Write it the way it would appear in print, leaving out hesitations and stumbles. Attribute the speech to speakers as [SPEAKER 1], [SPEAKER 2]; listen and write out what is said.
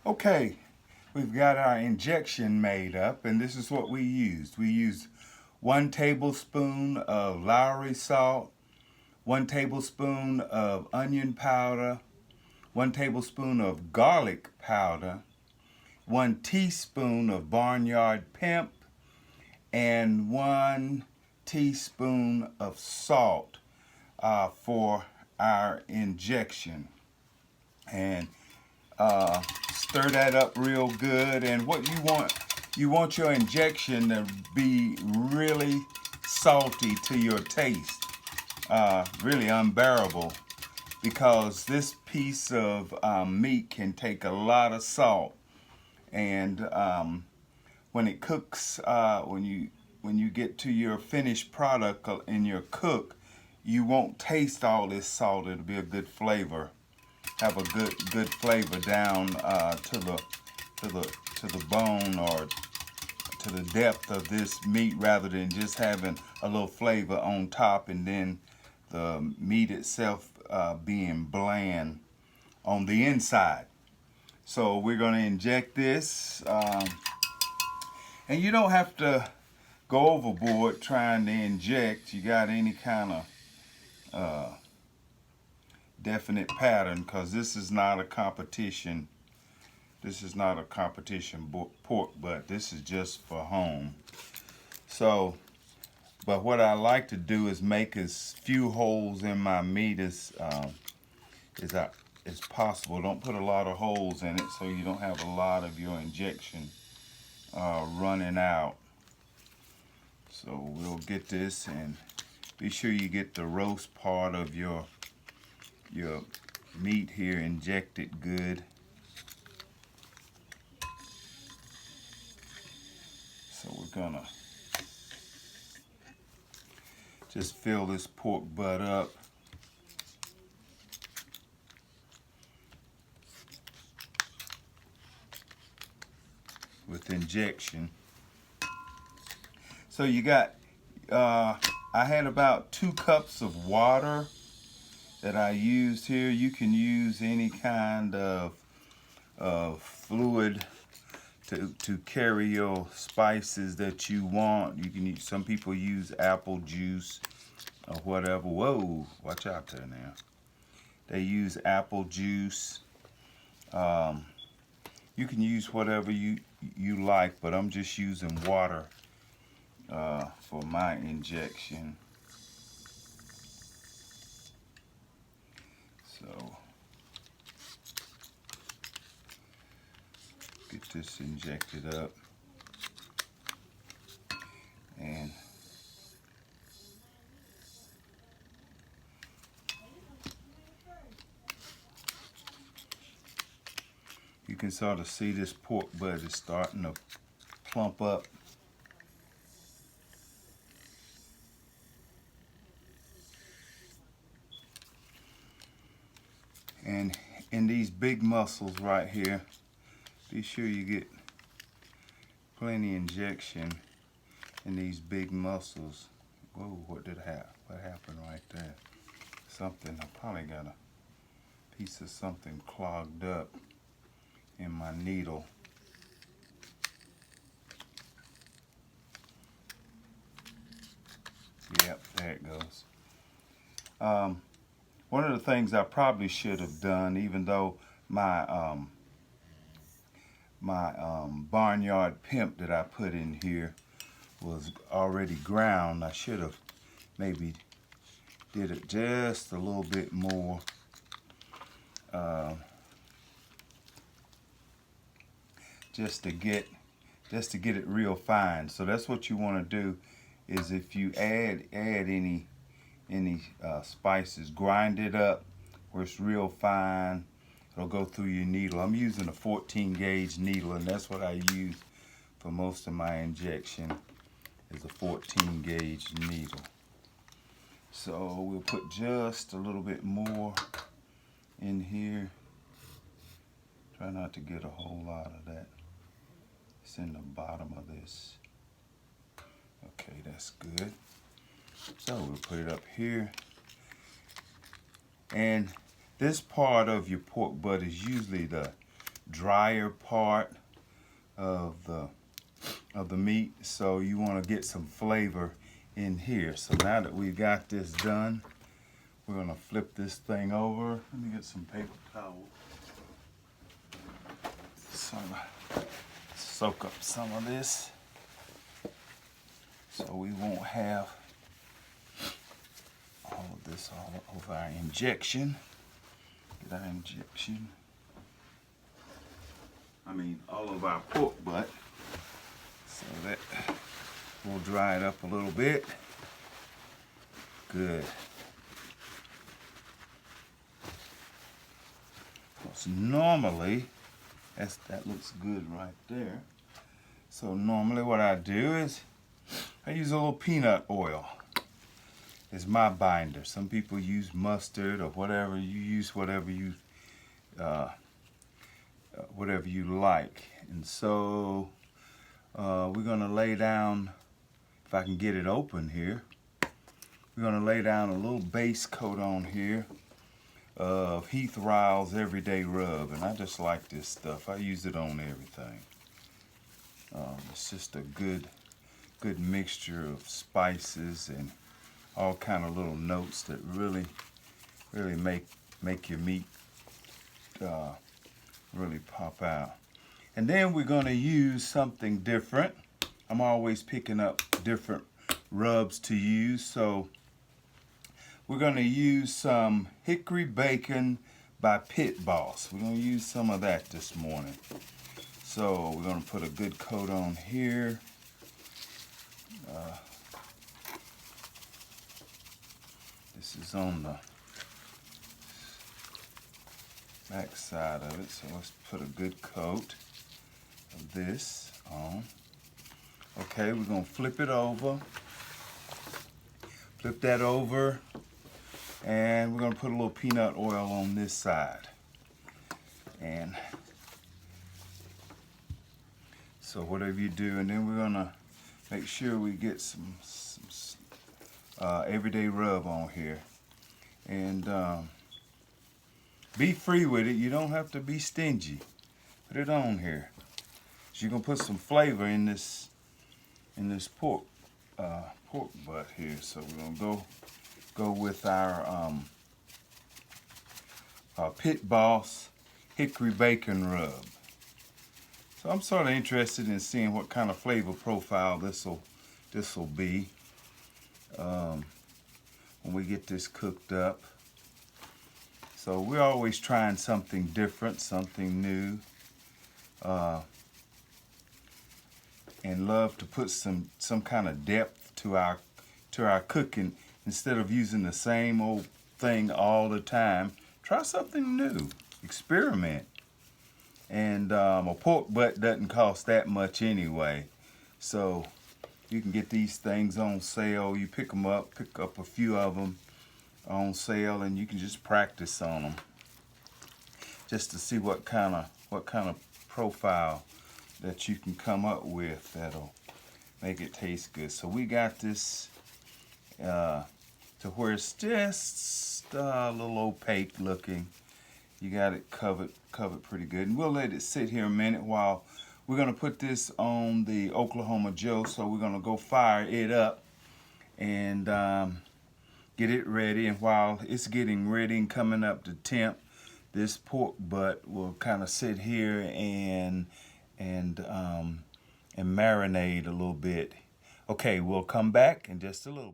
[SPEAKER 1] Okay, we've got our injection made up, and this is what we used. We used 1 tablespoon of Lowry salt, 1 tablespoon of onion powder, 1 tablespoon of garlic powder, 1 teaspoon of barnyard pimp, and 1 teaspoon of salt for our injection. And stir that up real good. And what you want your injection to be really salty to your taste, really unbearable, because this piece of meat can take a lot of salt. And when it cooks, when you get to your finished product in your cook, you won't taste all this salt. It'll be a good flavor. Have a good flavor down to the bone, or to the depth of this meat, rather than just having a little flavor on top and then the meat itself being bland on the inside. So we're going to inject this, and you don't have to go overboard trying to inject. You got any kind of definite pattern, because this is not a competition. This is not a competition pork butt. This is just for home. So, but what I like to do is make as few holes in my meat as possible. Don't put a lot of holes in it, so you don't have a lot of your injection running out. So we'll get this, and be sure you get the roast part of your meat here injected good. So we're gonna just fill this pork butt up. With injection. So you got, I had about 2 cups of water that I used here. You can use any kind of fluid to carry your spices that you want. You can use, some people use apple juice or whatever. Whoa, watch out there now. They use apple juice. You can use whatever you like, but I'm just using water for my injection. So get this injected up, and you can sort of see this pork butt is starting to plump up. And in these big muscles right here, be sure you get plenty injection in these big muscles. Whoa, what happened right there? Something, I probably got a piece of something clogged up in my needle. Yep, there it goes. One of the things I probably should have done, even though my barnyard pimp that I put in here was already ground, I should have maybe did it just a little bit more. Just to get it real fine. So that's what you want to do, is if you add any spices, grind it up where it's real fine. It'll go through your needle. I'm using a 14 gauge needle, and that's what I use for most of my injection, is a 14 gauge needle. So we'll put just a little bit more in here. Try not to get a whole lot of that. It's in the bottom of this. Okay, that's good. So we'll put it up here. And this part of your pork butt is usually the drier part of the meat, so you want to get some flavor in here. So now that we've got this done, we're going to flip this thing over. Let me get some paper towel. So soak up some of this so we won't have all of this all over our injection. Get our injection. All of our pork butt. So that we'll dry it up a little bit. Good. Because normally, that looks good right there. So normally what I do is I use a little peanut oil. It's my binder. Some people use mustard or whatever. You use whatever you like. And so we're gonna lay down, if I can get it open here, we're gonna lay down a little base coat on here of Heath Ryle's Everyday Rub, and I just like this stuff. I use it on everything. It's just a good mixture of spices and all kind of little notes that really make your meat really pop out. And then we're going to use something different. I'm always picking up different rubs to use, so we're going to use some hickory bacon by Pit Boss. We're going to use some of that this morning. So we're going to put a good coat on here. This is on the back side of it, so let's put a good coat of this on. Okay, we're going to flip it over. Flip that over, and we're going to put a little peanut oil on this side. And so whatever you do, and then we're going to make sure we get some Everyday Rub on here. And be free with it. You don't have to be stingy. Put it on here. So you're gonna put some flavor in this pork butt here. So we're gonna go with our Pit Boss Hickory Bacon Rub. So I'm sort of interested in seeing what kind of flavor profile this'll be when we get this cooked up. So we're always trying something different, something new, and love to put some kind of depth to our cooking. Instead of using the same old thing all the time, try something new, experiment. And a pork butt doesn't cost that much anyway, so you can get these things on sale. You pick them up, pick up a few of them on sale, and you can just practice on them just to see what kind of profile that you can come up with that'll make it taste good. So we got this to where it's just a little opaque looking. You got it covered pretty good, and we'll let it sit here a minute while we're gonna put this on the Oklahoma Joe. So we're gonna go fire it up and get it ready, and while it's getting ready and coming up to temp, this pork butt will kind of sit here and marinate a little bit. Okay, we'll come back in just a little bit.